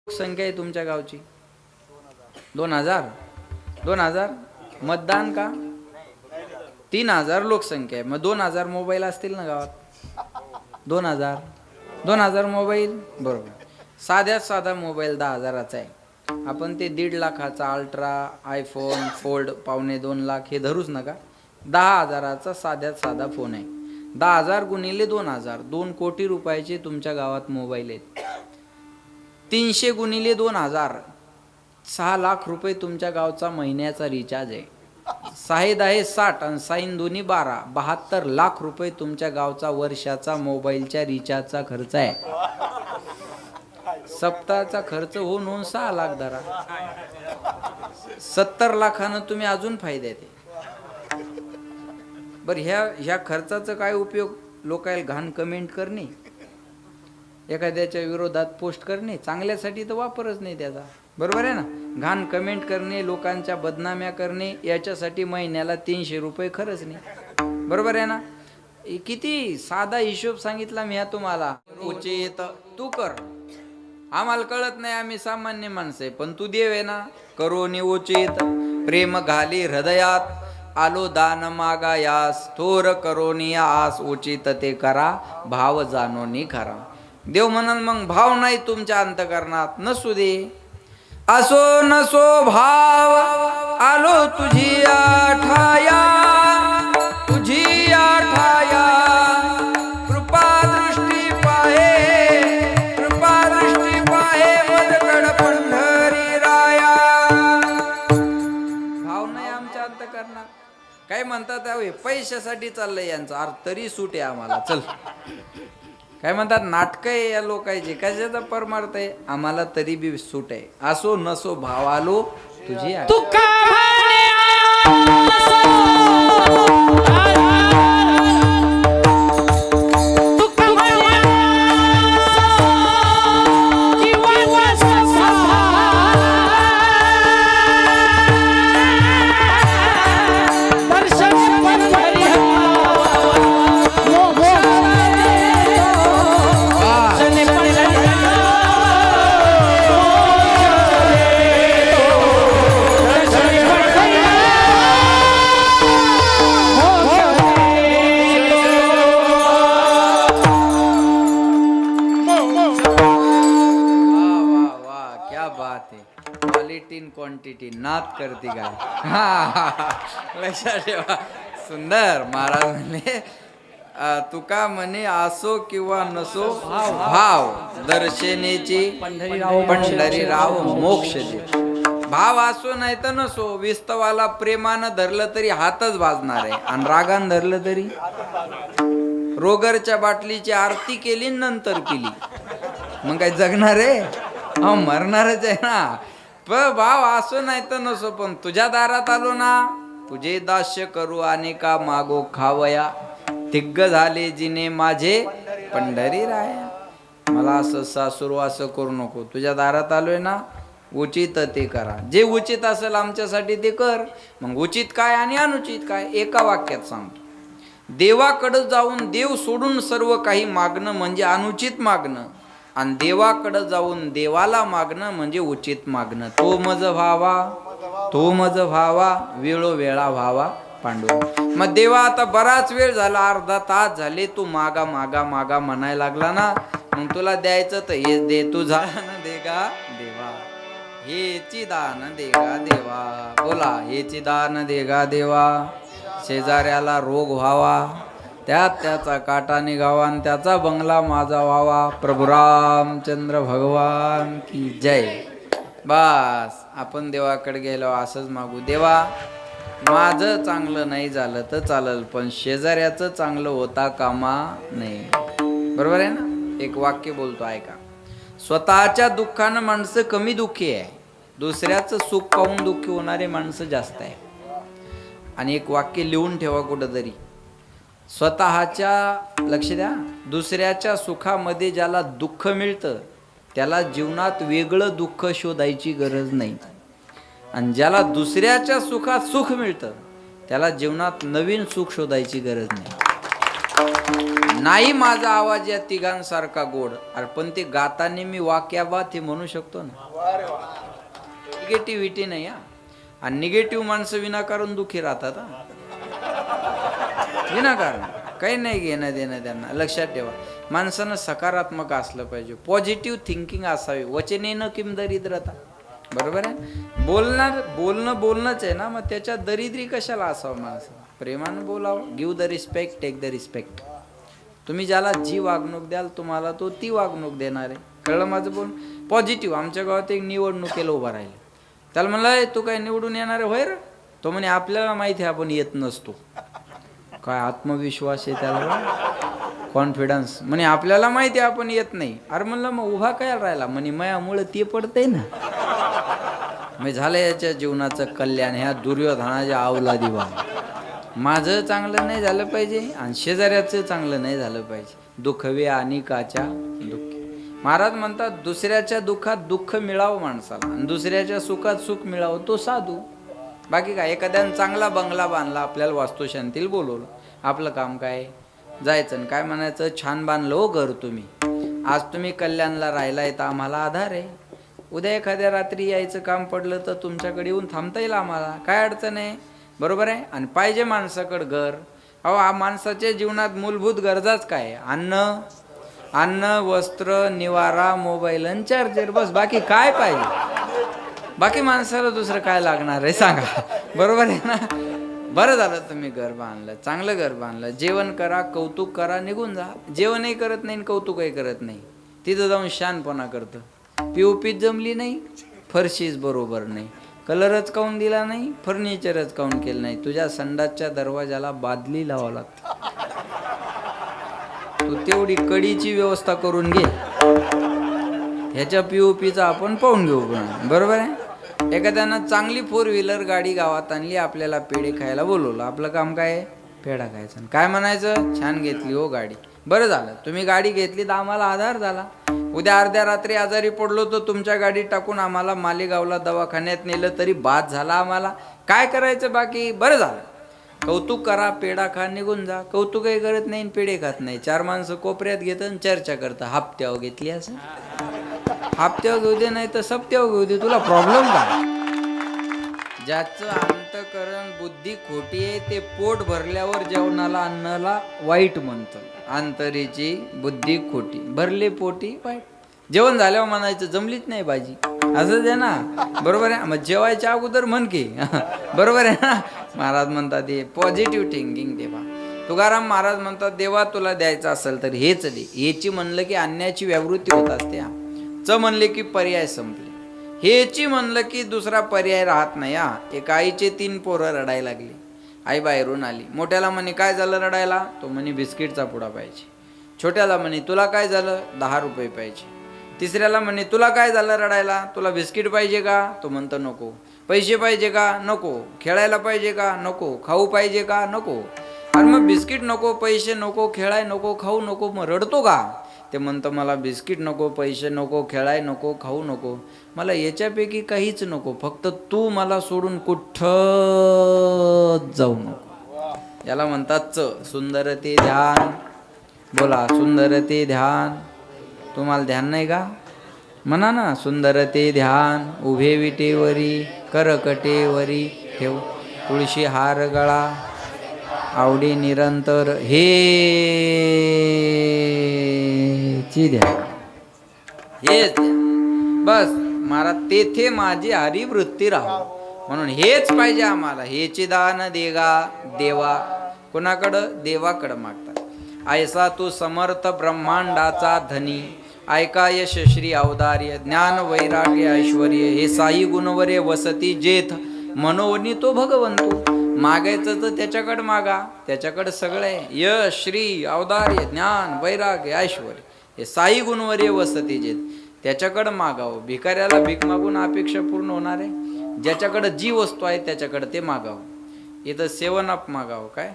संख्या आहे तुमच्या गावची? 2000 मतदान का? 3000 लोकसंख्या आहे. मग 2000 मोबाईल असतील ना गावात? 2000 मोबाईल बरोबर. साधा मोबाईल 10,000चा आहे. आपण ते 1.5 लाखाचा अल्ट्रा आयफोन फोल्ड 2.25 लाख हे धरूच नका. 10,000चा साधा फोन आहे. 10,000 गुणिले 2000 2 कोटी रुपयाचे तुमच्या गावात मोबाईल आहेत. 300 गुणिले 2000 6 लाख रुपये तुमच्या गावचा महिन्याचा रिचार्ज आहे. 6 60 आणि 6 2 12 72 लाख रुपये तुमच्या गावचा वर्षाचा मोबाईलच्या रिचार्जचा खर्च आहे. सप्ताहाचा खर्च होऊन 6 लाख धरा. 70 लाखानं तुम्ही अजून फायदे येते. बरं ह्या खर्चाचा काय उपयोग? लोकांना घाण कमेंट करणे, एखाद्याच्या विरोधात पोस्ट करणे, चांगल्यासाठी तर वापरच नाही त्याचा. बरोबर आहे ना? घाण कमेंट करणे, लोकांच्या बदनाम्या करणे, याच्यासाठी महिन्याला 300 रुपये खरंच नाही. बरोबर आहे ना? किती साधा हिशोब सांगितला मी तुम्हाला. उचित तू कर, आम्हाला कळत नाही, आम्ही सामान्य माणसं आहे, पण तू देव आहे ना. करोनी उचित प्रेम घाली हृदयात, आलो दान मागायास, थोर करोनी आस, उचित ते करा भाव जाणोनी खरा. देव म्हणाल मग भाव नाही तुमच्या अंतकरणात, नसू दे. असो नसो भाव, आलो तुझी आठाया, तुझी आठाया. कृपा दृष्टी पाहे मदगड पंढरी राया. भाव नाही आमच्या अंतकरणात. काय म्हणतात पैशासाठी चाललंय यांचा अर्थ, तरी सूट आहे आम्हाला. चल काय म्हणतात, नाटक आहे या लोकांचे, कशाचा परमार्थ आहे, आम्हाला तरी बी सूट आहे. असो नसो भाव, आलो तुझी क्वांटिटी नात करते का? लक्षात ठेवा. सुंदर महाराज म्हणे, तुका म्हणे असो किंवा नसो भाव, दर्शनेची पंढरी राव मोक्ष दे. भाव असो नाही तर नसो, विस्तवाला प्रेमानं धरलं तरी हातच भाजणार आहे, आणि रागान धरलं तरी. रोगरच्या बाटलीची आरती केली नंतर पिली, मग काय जगणार आहे? मरणारच आहे ना. भाव असो नाही तर नसो, पण तुझ्या दारात आलो ना, तुझे दास्य करू आणि का मागो खावया. दिग्ग झाले जिने माझे पंढरी राया. मला असं सासूर असं करू नको, तुझ्या दारात आलोय ना, उचित ते करा. जे उचित असेल आमच्यासाठी ते कर. मग उचित काय आणि अनुचित काय एका वाक्यात सांगतो. देवाकडं जाऊन देव सोडून सर्व काही मागणं म्हणजे अनुचित मागणं, आणि देवाकडं जाऊन देवाला मागणं म्हणजे उचित मागणं. तो मज व्हावा वेळोवेळा व्हावा पांडुरंग. मग देवा आता बराच वेळ झाला, अर्धा तास झाले, तू मागा मागा मागा म्हणायला लागला ना, मग तुला द्यायचं तर हेच दे. तुझा न देगा देवा, हेची दान देगा देवा. बोला, हेची दान देगा देवा. शेजाऱ्याला रोग व्हावा, त्यात त्याचा काटा निघावा, आणि त्याचा बंगला माझा व्हावा. प्रभू रामचंद्र भगवान की जय. बस आपण देवाकडे गेलो असंच मागू. देवा, माझं चांगलं नाही झालं तर चालेल, पण शेजाऱ्याचं चांगलं होता कामा नाही. बरोबर आहे ना? एक वाक्य बोलतो ऐका. स्वतःच्या दुःखानं माणसं कमी दुःखी आहे, दुसऱ्याचं सुख पाहून दुःखी होणारे माणसं जास्त आहे. आणि एक वाक्य लिहून ठेवा कुठंतरी. स्वतःच्या, लक्ष द्या, दुसऱ्याच्या सुखामध्ये ज्याला दुःख मिळतं त्याला जीवनात वेगळं दुःख शोधायची गरज नाही, आणि ज्याला दुसऱ्याच्या सुखात सुख मिळतं त्याला जीवनात नवीन सुख शोधायची गरज नाही. नाही माझा आवाज या तिघांसारखा गोड, अरे पण ते गाताने मी वाक्याबात हे म्हणू शकतो ना. निगेटिव्हिटी नाही हा. आणि निगेटिव्ह माणसं विनाकारण दुखी राहतात हा. विनाकारण काही नाही घेणं देणं त्यांना. लक्षात ठेवा, माणसानं सकारात्मक असलं पाहिजे, पॉझिटिव्ह थिंकिंग असावी. वचनेनं किम दरिद्रता, बरोबर आहे. बोलणंच आहे ना, मग त्याच्यात दरिद्री कशाला असावं. माणसं प्रेमानं बोलावं. Give the respect, take the respect. तुम्ही ज्याला जी वागणूक द्याल तुम्हाला तो ती वागणूक देणार आहे. कळलं माझं बोल. पॉझिटिव्ह. आमच्या गावात एक निवडणुकीला उभा राहिला, त्याला म्हणलं तू काय निवडून येणार आहे होय रे. तो म्हणे आपल्याला माहिती आहे आपण येत नसतो. काय आत्मविश्वास आहे त्याला, कॉन्फिडन्स. म्हणे आपल्याला माहिती आहे आपण येत नाही. अरे म्हणलं मग उभा काय राहिला. म्हणे मयामुळं ते पडतंय ना. मग झालं याच्या जीवनाचं कल्याण. ह्या दुर्योधनाच्या अवलादी बा. माझं चांगलं नाही झालं पाहिजे आणि शेजाऱ्याचं चांगलं नाही झालं पाहिजे. दुःखवे अनिकाच्या दुःख. महाराज म्हणतात दुसऱ्याच्या दुःखात दुःख मिळावं माणसाला आणि दुसऱ्याच्या सुखात सुख मिळावं तो साधू. बाकी काय. एखाद्यानं चांगला बंगला बांधला, आपल्याला वास्तुशांतीला बोलवलं, आपलं काम काय जायचं काय म्हणायचं, छान बांधलं हो घर तुम्ही, आज तुम्ही कल्याणला राहिलाय तर आम्हाला आधार आहे. उद्या एखाद्या रात्री यायचं काम पडलं तर तुमच्याकडे येऊन थांबता येईल आम्हाला, काय अडचण आहे. बरोबर आहे. आणि पाहिजे माणसाकडं घर. अहो माणसाच्या जीवनात मूलभूत गरजाच काय. अन्न वस्त्र निवारा मोबाईल आणि चार्जर, बस. बाकी काय पाहिजे. बाकी माणसाला दुसरं काय लागणार आहे सांगा. बरोबर आहे ना. बरं झालं तुम्ही घर बांधलं, चांगलं घर बांधलं. जेवण करा, कौतुक करा, निघून जा. जेवणही करत नाही कौतुकही करत नाही, तिथं जाऊन शानपणा करतं. पीओपीच जमली नाही, फरशीच बरोबर नाही, कलरच काऊन दिला नाही, फर्निचरच काऊन केलं नाही. तुझ्या संडासच्या दरवाजाला बादली लावावं लागतं. तू तेवढी कडीची व्यवस्था करून घे. ह्याच्या पीओपीचा आपण पाहून घेऊ. बरोबर आहे. एखाद्यानं चांगली 4 व्हीलर गाडी गावात आणली, आपल्याला पेढे खायला बोलवलं. आपलं काम काय आहे, पेढा खायचा. काय म्हणायचं, छान घेतली हो गाडी. बरं झालं तुम्ही गाडी घेतली तर आम्हाला आधार झाला. उद्या अर्ध्या रात्री आजारी पडलो तर तुमच्या गाडीत टाकून आम्हाला मालेगावला दवाखान्यात नेलं तरी बाद झाला आम्हाला. काय करायचं बाकी. बरं झालं. कौतुक करा, पेढा खा, निघून जा. कौतुकही करत नाही, पेढे खात नाही. 4 माणसं कोपऱ्यात घेतं चर्चा करतं, हप्त्यावर घेतली असं. हप्त्यावर घेऊ दे नाही तर सप्त्यावर घेऊ दे, तुला प्रॉब्लेम काय. ज्याचं अंतकरण बुद्धी खोटी आहे ते पोट भरल्यावर जेवणाला अन्नाला वाईट म्हणतं. अंतरीची बुद्धी खोटी, भरले पोटी वाईट. जेवण झाल्यावर म्हणायचं जमलीच नाही भाजी, असंच आहे ना. बरोबर आहे. मग जेवायच्या अगोदर म्हण की. बरोबर आहे ना. महाराज म्हणतात हे पॉझिटिव्ह थिंकिंग. देवा तुकाराम महाराज म्हणतात देवा तुला द्यायचं असेल तर हेच दे. हेची म्हणलं की अन्याची व्यावृत्ती होत असते. च म्हणले की पर्याय संपले. हेची म्हणलं की दुसरा पर्याय राहत नाही. एक आईचे 3 पोरं रडायला लागली. आई बाहेरून आली. मोठ्याला म्हणे काय झालं रडायला. तो म्हणे बिस्किटचा पुडा पाहिजे. छोट्याला म्हणे तुला काय झालं. 10 रुपये पाहिजे. तिसऱ्याला म्हणे तुला काय झालं रडायला. तुला बिस्किट पाहिजे का. तो म्हणतो नको. पैसे पाहिजे का. नको. खेळायला पाहिजे का. नको. खाऊ पाहिजे का. नको. आणि मग बिस्किट नको, पैसे नको, खेळाय नको, खाऊ नको, मग रडतो का. ते म्हणतं मला बिस्किट नको, पैसे नको, खेळाय नको, खाऊ नको, मला याच्यापैकी काहीच नको, फक्त तू मला सोडून कुठं जाऊ नको. याला म्हणतात सुंदरते ध्यान. बोला सुंदरते ध्यान. तुम्हाला ध्यान नाही का. म्हणा ना सुंदरते ध्यान. उभे विटेवरी करकटेवरी ठेव तुळशी हार गळा आवडी निरंतर हे द्या. हेच बस महाराज तेथे माझी हरिवृत्ती राहो म्हणून हेच पाहिजे आम्हाला. हेचे दान देगा देवा. कोणाकडं. देवाकडं मागतात. ऐसा तू समर्थ ब्रह्मांडाचा धनी. ऐका यश श्री अवदार्य ज्ञान वैराग्य ऐश्वर्य हे साई गुणवरे वसती जेथ मनोवनी तो भगवंतू. मागायचं तर त्याच्याकडं मागा, त्याच्याकडं सगळं आहे. यश श्री अवदार्य ज्ञान वैराग्य ऐश्वर्य हे साई गुणवरे वसती जेथ त्याच्याकडं मागावं. भिकाऱ्याला भीक मागून अपेक्षा पूर्ण होणार आहे. ज्याच्याकडं जी वस्तू आहे त्याच्याकडं ते मागावं. इथं 7 अप मागावं. काय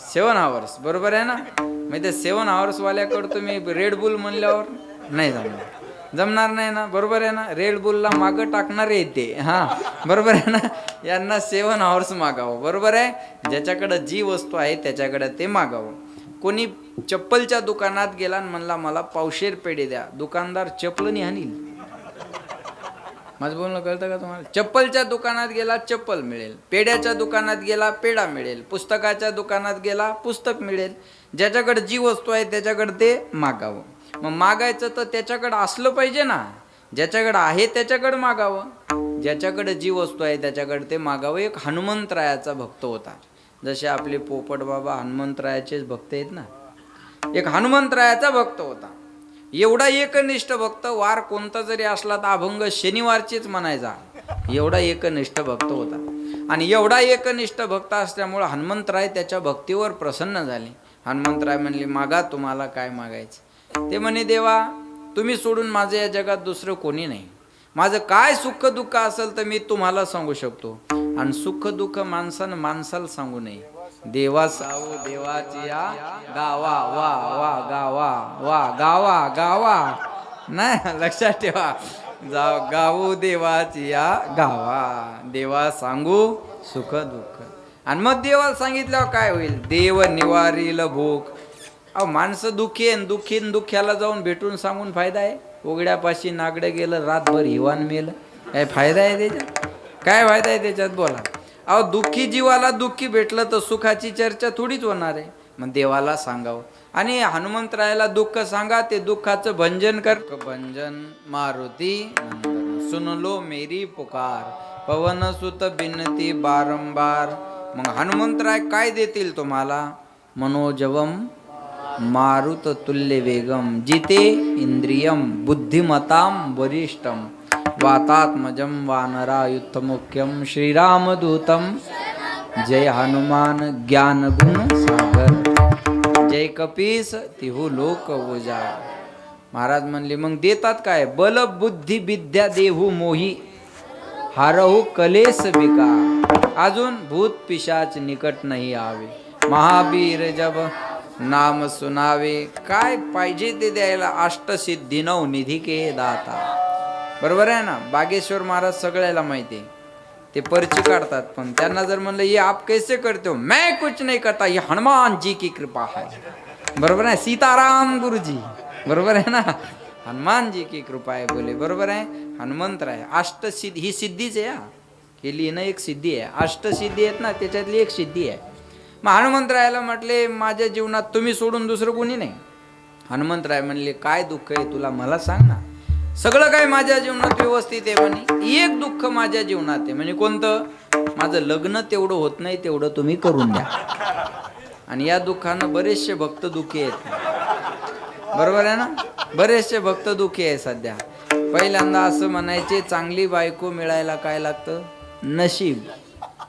7 आवर्स. बरोबर आहे ना. मग ते 7 आवर्स वाल्याकडं तुम्ही रेड बुल म्हणल्यावर नाही जमणार. जमणार नाही ना, बरोबर आहे ना. रेड बुलला मागं टाकणारे येते, हा बरोबर आहे ना. यांना 7 हॉर्स मागावं, बरोबर आहे. ज्याच्याकडे जी वस्तू आहे त्याच्याकडे ते मागावं. कोणी चप्पलच्या दुकानात गेला आणि म्हणला मला पावशेर पेढे द्या, दुकानदार चप्पलनी हाणील. माझं बोलणं कळतं का तुम्हाला? चप्पलच्या दुकानात गेला चप्पल मिळेल, पेड्याच्या दुकानात गेला पेढा मिळेल, पुस्तकाच्या दुकानात गेला पुस्तक मिळेल. ज्याच्याकडे जी वस्तू आहे त्याच्याकडे ते मागावं. मग मागायचं तर त्याच्याकडे असलं पाहिजे ना. ज्याच्याकडे आहे त्याच्याकडे मागावं, ज्याच्याकडे जी वस्तू आहे त्याच्याकडे ते मागावं. एक हनुमंतरायाचा भक्त होता, जसे आपले पोपट बाबा हनुमंतरायाचेच भक्त आहेत ना. एक हनुमंतरायाचा भक्त होता, एवढा एकनिष्ठ भक्त, वार कोणता जरी असला तर अभंग शनिवारचीच म्हणायचा, एवढा एकनिष्ठ भक्त होता. आणि एवढा एकनिष्ठ भक्त असल्यामुळे हनुमंतराय त्याच्या भक्तीवर प्रसन्न झाले. हनुमंतराय म्हणले मागा तुम्हाला काय मागायचं. ते म्हणे देवा तुम्ही सोडून माझं या जगात दुसरं कोणी नाही. माझं काय सुख दुःख असेल तर मी तुम्हाला सांगू शकतो, आणि सुख दुःख माणसानं माणसाला सांगू नये. देवा सावू देवाची या गावा वा वा गावा वा गावा गावा नाही, लक्षात ठेवा. गावू देवाची या गावा, देवा सांगू सुख दुःख. आणि मग देवाला सांगितल्यावर काय होईल? देव निवारील भूक. अहो माणसं दुःखी आहे, दुःखीन दुःख्याला जाऊन भेटून सांगून फायदा आहे? उघड्यापाशी नागडं गेलं रातभर हिवान मेलं, काय फायदा आहे त्याच्यात? काय फायदा आहे त्याच्यात बोला. अहो दुःखी जीवाला दुःखी भेटलं तर सुखाची चर्चा थोडीच होणार आहे. मग देवाला सांगावं. आणि हनुमंतरायाला दुःख सांगा, ते दुःखाचं भंजन कर. भंजन मारुती नंदन, सुन लो मेरी पुकार, पवन सुत बिनती बारंबार. मग हनुमंतराय काय देतील तुम्हाला? मनोजवम मारुत तुल्य वेगम, जिते इंद्रियम बुद्धिमताम वरिष्ठम, वातात्मजम वानरायुक्त मुख्यम श्रीरामदूतम, जय हनुमान ज्ञान गुण सागर, जय कपीस तिहू लोक उजाड. महाराज म्हणले मग देतात काय? बल बुद्धी विद्या देहू मोही, हारहू कलेस विकार, अजून भूत पिशाच निकट नाही आवे, महावीर जब नाम सुनावे. काय पाहिजे ते द्यायला अष्टसिद्धी नव निधी के दाता. बरोबर आहे ना. बागेश्वर महाराज सगळ्याला माहिती आहे, ते पर्ची काढतात. पण त्यांना जर म्हणलं ये आप कैसे करते हो, मैं कुछ नहीं करता, ये हनुमान जी की कृपा है. बरोबर आहे. सीताराम गुरुजी, बरोबर आहे ना. हनुमान जी की कृपा आहे बोले, बरोबर आहे. हनुमंतराय अष्टसिद्धी, ही सिद्धीच आहे. हे लिहिणं एक सिद्धी आहे. अष्टसिद्धी आहेत ना, त्याच्यातली एक सिद्धी आहे. मग हनुमंतरायाला म्हटले माझ्या जीवनात तुम्ही सोडून दुसरं कोणी नाही. हनुमंतराय म्हणले काय दुःख आहे तुला मला सांग ना. सगळं काय माझ्या जीवनात व्यवस्थित आहे म्हणे, एक दुःख माझ्या जीवनात आहे. म्हणजे कोणतं? माझं लग्न तेवढं होत नाही, तेवढं तुम्ही करून द्या. आणि या दुःखानं बरेचसे भक्त दुःखी आहेत, बरोबर आहे ना. बरेचसे भक्त दुःखी आहे सध्या. पहिल्यांदा असं म्हणायचे चांगली बायको मिळायला काय लागतं? नशीब.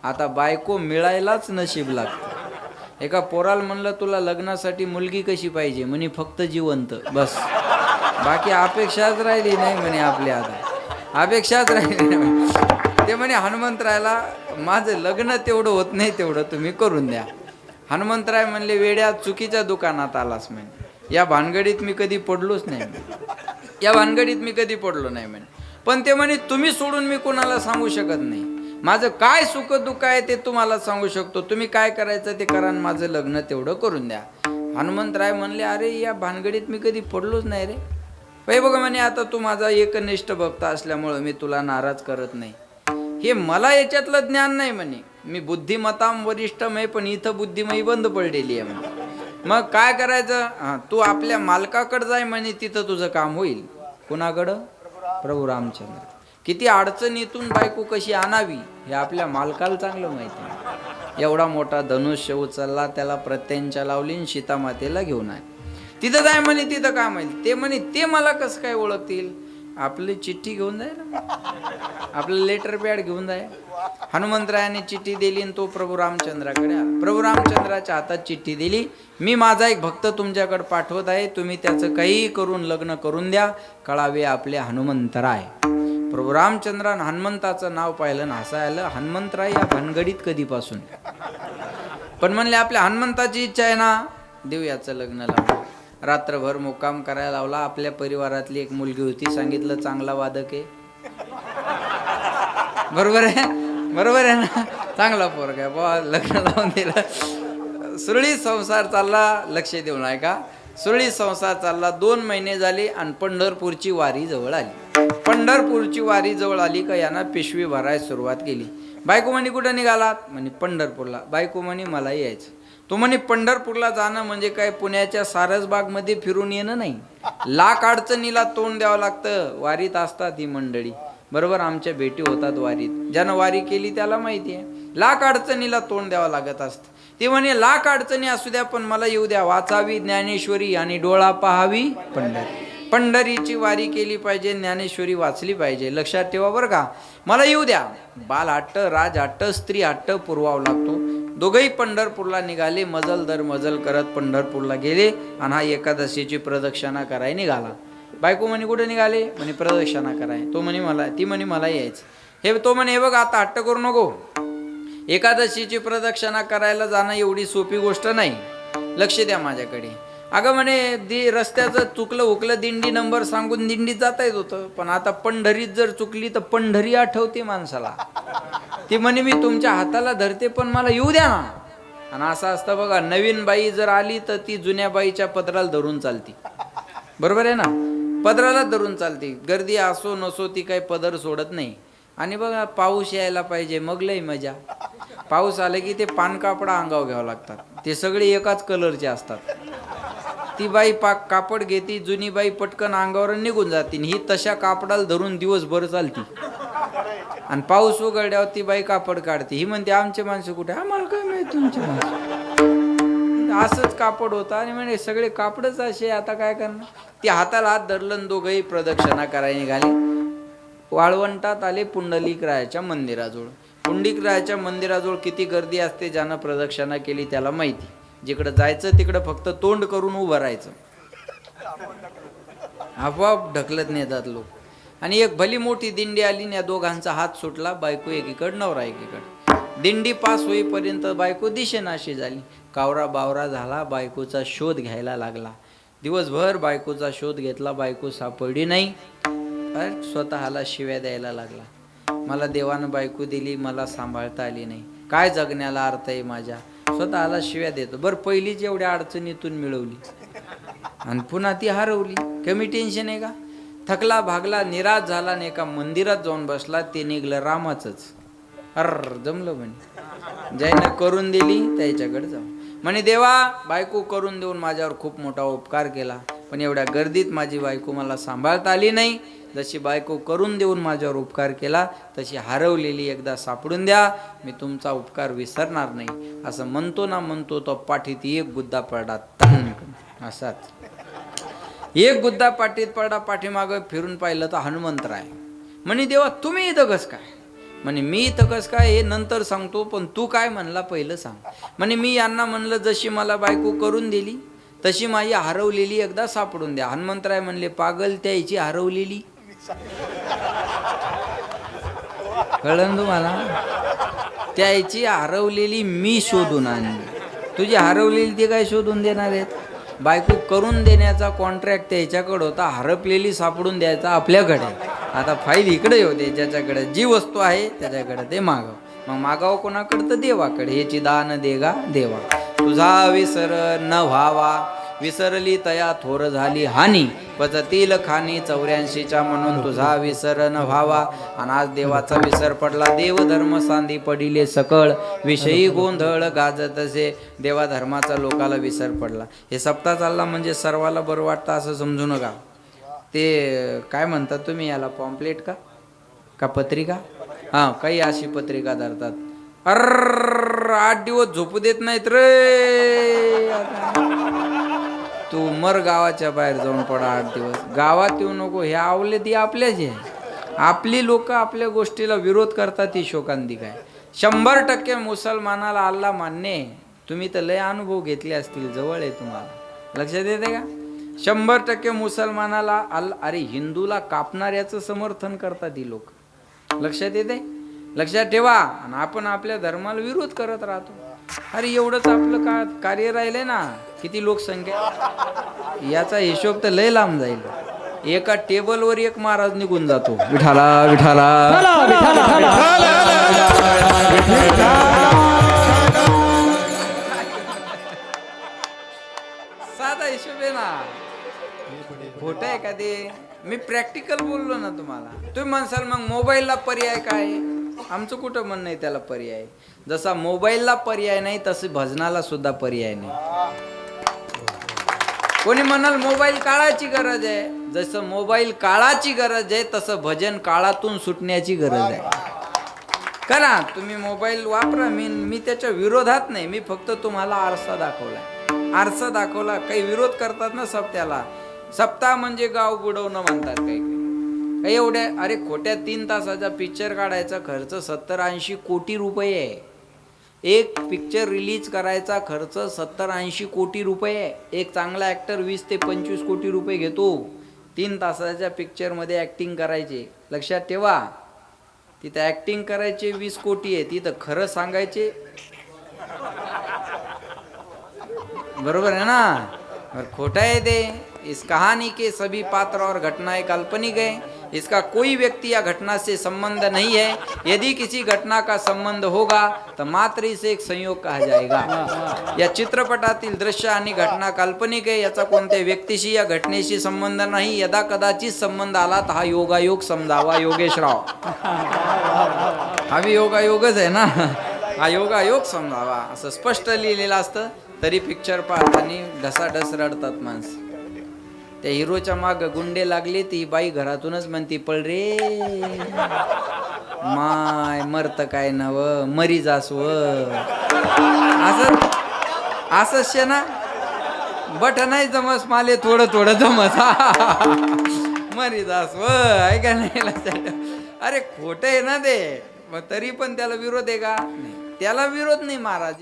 आता बायको मिळायलाच नशीब लागतं. एका पोराला म्हणलं तुला लग्नासाठी मुलगी कशी पाहिजे, म्हणे फक्त जिवंत, बस. बाकी अपेक्षाच राहिली नाही म्हणे आपल्या. आता अपेक्षाच राहिली नाही. ते म्हणे हनुमंतरायला माझं लग्न तेवढं होत नाही, तेवढं तुम्ही करून द्या. हनुमंतराय म्हणले वेड्या चुकीच्या दुकानात आलास म्हणे, या भानगडीत मी कधी पडलोच नाही, या भानगडीत मी कधी पडलो नाही म्हणे. पण ते म्हणे तुम्ही सोडून मी कोणाला सांगू शकत नाही. माझं काय सुख दुःख आहे ते तुम्हाला सांगू शकतो. तुम्ही काय करायचं ते करा, माझं लग्न तेवढं करून द्या. हनुमंतराय म्हणले अरे या भानगडीत मी कधी पडलोच नाही रे. बाई बघा म्हणे आता तू माझा एकनिष्ठ भक्त असल्यामुळं मी तुला नाराज करत नाही. हे मला याच्यातलं ज्ञान नाही म्हणे. मी बुद्धिमताम वरिष्ठम आहे, पण इथं बुद्धिमयी बंद पडलेली आहे म्हणे. मग काय करायचं? तू आपल्या मालकाकडं जाय म्हणे, तिथं तुझं काम होईल. कुणाकडं? प्रभू रामचंद्र. किती अडचणीतून बायको कशी आणावी हे आपल्या मालकाला चांगलं माहिती आहे. एवढा मोठा धनुष्य उचलला, त्याला प्रत्यंचा लावली, सीतामातेला घेऊन आहे. तिथं जाय म्हणे, तिथं काय माहिती. ते म्हणे ते मला कसं काय ओळखतील? आपली चिठ्ठी घेऊन जाय ना, आपलं लेटर पॅड घेऊन जाय. हनुमंतरायाने चिठ्ठी दिली आणि तो प्रभू रामचंद्राकडे आला. प्रभू रामचंद्राच्या हातात चिठ्ठी दिली, मी माझा एक भक्त तुमच्याकडे पाठवत आहे, तुम्ही त्याचं काही करून लग्न करून द्या, कळावे आपले हनुमंतराय. प्रभू रामचंद्रानं हनुमंताचं नाव पाहिलं ना हसायला. हनुमंतराय या भानगडीत कधीपासून, पण म्हणले आपल्या हनुमंताची इच्छा आहे ना, देऊ याचं लग्न लावून. रात्रभर मुक्काम करायला लावला. आपल्या परिवारातली एक मुलगी होती, सांगितलं चांगला वादक आहे. बरोबर आहे, बरोबर आहे ना, चांगला पोरगा आहे बा, लग्न लावून दिलं. सुरळीत संसार चालला, लक्ष देऊ नये का, सुरळीत संसार चालला. 2 महिने झाले आणि पंढरपूरची वारी जवळ आली. पंढरपूरची वारी जवळ आली का यांना पिशवी भरायला सुरुवात केली. बायको म्हणे कुठं निघालात? म्हणे पंढरपूरला. बायको म्हणे मला यायचं. तो म्हणे पंढरपूरला जाणं म्हणजे काय पुण्याच्या सारसबागमध्ये फिरून येणं नाही, लाख अडचणीला तोंड द्यावं लागतं. वारीत असतात ही मंडळी, बरोबर, आमच्या भेटी होतात वारीत. ज्यानं वारी केली त्याला माहिती आहे, लाख अडचणीला तोंड द्यावं लागत असतं. ते म्हणे लाख अडचणी असू द्या पण मला येऊ द्या, वाचावी ज्ञानेश्वरी आणि डोळा पहावी पंढरी. पंढरीची वारी केली पाहिजे, ज्ञानेश्वरी वाचली पाहिजे. लक्षात ठेवा बरं का, मला येऊ द्या. बाल हट्ट, राज हट्ट, स्त्री हट्ट पुरवावा लागतो. दोघंही पंढरपूरला निघाले. मजल दर मजल करत पंढरपूरला गेले आणि हा एकादशीची प्रदक्षिणा करायला निघाला. बायको म्हणे कुठे निघाले? म्हणे प्रदक्षिणा कराय. तो म्हणे मला, ती म्हणे मला यायचं. हे तो म्हणे हे बघ आता हट्ट करू नको, एकादशीची प्रदक्षिणा करायला जाणं एवढी सोपी गोष्ट नाही, लक्ष द्या माझ्याकडे. अगं म्हणे रस्त्याचं चुकलं उकलं, दिंडी नंबर सांगून दिंडीत जाता येत होतं, पण आता पंढरीत जर चुकली तर पंढरी आठवते माणसाला. ती म्हणे मी तुमच्या हाताला धरते पण मला येऊ द्या ना. आणि असं असतं बघा, नवीन बाई जर आली तर ती जुन्या बाईच्या पदराला धरून चालती, बरोबर आहे ना, पदराला धरून चालती. गर्दी असो नसो ती काही पदर सोडत नाही. आणि बघा पाऊस यायला पाहिजे मग लय मजा. पाऊस आले की ते पानकापडा अंगावर घ्यावं लागतात, ते सगळे एकाच कलरचे असतात. ती बाई कापड घेती, जुनी बाई पटकन अंगावर निघून जाती, ही तशा कापडाला धरून दिवसभर चालती. आणि पाऊस उघडल्यावर ती बाई कापड काढते, ही म्हणते आमचे माणसं कुठे? आम्हाला काय माहिती तुमचे माणसं. असंच कापड होतं आणि म्हणजे सगळे कापडच असे, आता काय करणार. ती हाताला हात धरलं, दोघंही प्रदक्षिणा करायला निघाले. वाळवंटात आले पुंडलिकरायाच्या मंदिराजवळ. पुंडलिकरायाच्या मंदिराजवळ किती गर्दी असते, ज्यानं प्रदक्षिणा केली त्याला माहिती. जिकडं जायचं तिकडं फक्त तोंड करून उभं राहायचं, आपोआप ढकलत नेतात लोक. आणि एक भली मोठी दिंडी आली, या दोघांचा हात सुटला, बायको एकीकडे नवरा एकीकडे. दिंडी पास होईपर्यंत बायको दिशेनाशी झाली, कावरा बावरा झाला, बायकोचा शोध घ्यायला लागला. दिवसभर बायकोचा शोध घेतला, बायको सापडली नाही. स्वतःला शिव्या द्यायला लागला, मला देवानं बायको दिली, मला सांभाळता आली नाही, काय जगण्याला अर्थ आहे माझ्या. स्वतःला शिव्या देतो. बरं पहिलीच एवढ्या अडचणीतून मिळवली आणि पुन्हा ती हरवली, कमी टेन्शन आहे का. थकला भागला निराश झाला आणि एका मंदिरात जाऊन बसला. ते निघलं रामाचंच. जमलं म्हणे, ज्यानं करून दिली त्याच्याकडे जाऊ. म्हणे देवा बायको करून देऊन माझ्यावर खूप मोठा उपकार केला, पण एवढ्या गर्दीत माझी बायको मला सांभाळता आली नाही. जशी बायको करून देऊन माझ्यावर उपकार केला तशी हरवलेली एकदा सापडून द्या, मी तुमचा उपकार विसरणार नाही. असं म्हणतो ना म्हणतो तो पाठीत एक गुद्दा पडला, असाच एक गुद्दा पाठीत पडला. पाठीमागं फिरून पाहिलं तर हनुमंतराय. म्हणे देवा तुम्ही इथं कस काय? म्हणे मी इथं कस काय हे नंतर सांगतो, पण तू काय म्हणला पहिलं सांग. म्हणे मी यांना म्हणलं जशी मला बायको करून दिली तशी माझी हरवलेली एकदा सापडून द्या. हनुमंतराय म्हणले पागल, त्याची हरवलेली कळलं तुम्हाला? त्याची हरवलेली मी शोधून आणली, तुझी हरवलेली ती काय शोधून देणार आहेत? बायको करून देण्याचा कॉन्ट्रॅक्ट त्याच्याकडे होता, हरपलेली सापडून द्यायचा आपल्याकडे. आता फाईल इकडे होते, ज्याच्याकडे जी वस्तू आहे त्याच्याकडे ते मागाव. मग मागाव कोणाकडे? तर देवाकडे. याची दान देगा देवा. तुझा विसर न व्हावा, विसरली तया थोर झाली हानी, पचतील खानी 84च्या म्हणून तुझा विसर न व्हावा. आणि आज देवाचा विसर पडला, देव धर्म सांदी पडिले सकळ, विषयी गोंधळ गाजत असे. देवा धर्माचा लोकाला विसर पडला. हे सप्ताह चालला म्हणजे सर्वाला बरं वाटतं असं समजू नका. ते काय म्हणतात तुम्ही याला, पॉम्पलेट का पत्रिका? हां, काही अशी पत्रिका धरतात. 8 दिवस झोपू देत नाहीत रे, तू मर गावाच्या बाहेर जाऊन पडा 8 दिवस, गावात येऊ नको. हे आवले ती आपल्याच आहे. आपली लोक आपल्या गोष्टीला विरोध करतात, ती शोकांतिक आहे. 100% मुसलमानाला अल्ला मान्य आहे. तुम्ही तर लय अनुभव घेतले असतील, जवळ आहे तुम्हाला, लक्षात येते का? 100% मुसलमानाला अरे हिंदूला कापणाऱ्याचं समर्थन करतात ही लोक, लक्षात येते? लक्षात ठेवा. आणि आपण आपल्या धर्माला विरोध करत राहतो. अरे एवढंच आपलं कार्य राहिलंय ना, किती लोकसंख्या? याचा हिशोब तर लय लांब जाईल. एका टेबलवर एक महाराज निघून जातो. विठाला विठाला साधा हिशोब आहे ना. खोटं आहे का ते? मी प्रॅक्टिकल बोललो ना तुम्हाला. तुम्ही म्हणसाल मग मोबाईलला पर्याय काय? आमचं कुठं म्हणणं आहे त्याला पर्याय. जसा मोबाईलला पर्याय नाही तसे भजनाला सुद्धा पर्याय नाही. कोणी म्हणाल मोबाईल काळाची गरज आहे. जसं मोबाईल काळाची गरज आहे तसं भजन काळातून सुटण्याची गरज आहे. करा तुम्ही मोबाईल वापरा. मी त्याच्या विरोधात नाही. मी फक्त तुम्हाला आरसा दाखवला. आरसा दाखवला. काही विरोध करतात ना सप्त्याला. सप्ताह म्हणजे गाव बुडवणं म्हणतात काही एवढ्या. अरे खोट्या 3 तासाचा पिक्चर काढायचा खर्च 70-80 कोटी रुपये आहे. एक पिक्चर रिलीज करायचा खर्च 70-80 कोटी रुपये आहे. एक चांगला ॲक्टर 20 ते 25 कोटी रुपये घेतो 3 तासाच्या पिक्चरमध्ये ॲक्टिंग करायचे. लक्षात ठेवा. तिथं ॲक्टिंग करायचे 20 कोटी आहे. तिथं खरं सांगायचे. बरोबर है ना? और खोटा है ते. इस कहानी के सभी पात्र और घटनाएं काल्पनिक है. इसका कोई व्यक्ति या घटना से संबंध नहीं है. यदि किसी घटना का संबंध होगा तो मात्र इसे एक संयोग कहा जाएगा. या चित्रपटातील दृश्य आणि घटना काल्पनिक आहे. याचा कोणत्या व्यक्तीशी या घटनेशी संबंध नाही. यदा कदाचित संबंध आला तर हा योगायोग समजावा. योगेशराव हा बी योगायोगच आहे ना. हा योगायोग समजावा असं स्पष्ट लिहिलेलं असतं. तरी पिक्चर पाहताना ढसाढस रडतात माणसं. त्या हिरोच्या माग गुंडे लागले. ती बाई घरातूनच म्हणती पळ रे माय मरत काय नव मरी जास व. असं ना बट नाही जमस माले थोडं थोडं जमस मरी जास व. ऐका नाही. अरे खोटं आहे ना ते. मग तरी पण त्याला विरोध आहे का? नाही त्याला विरोध नाही महाराज.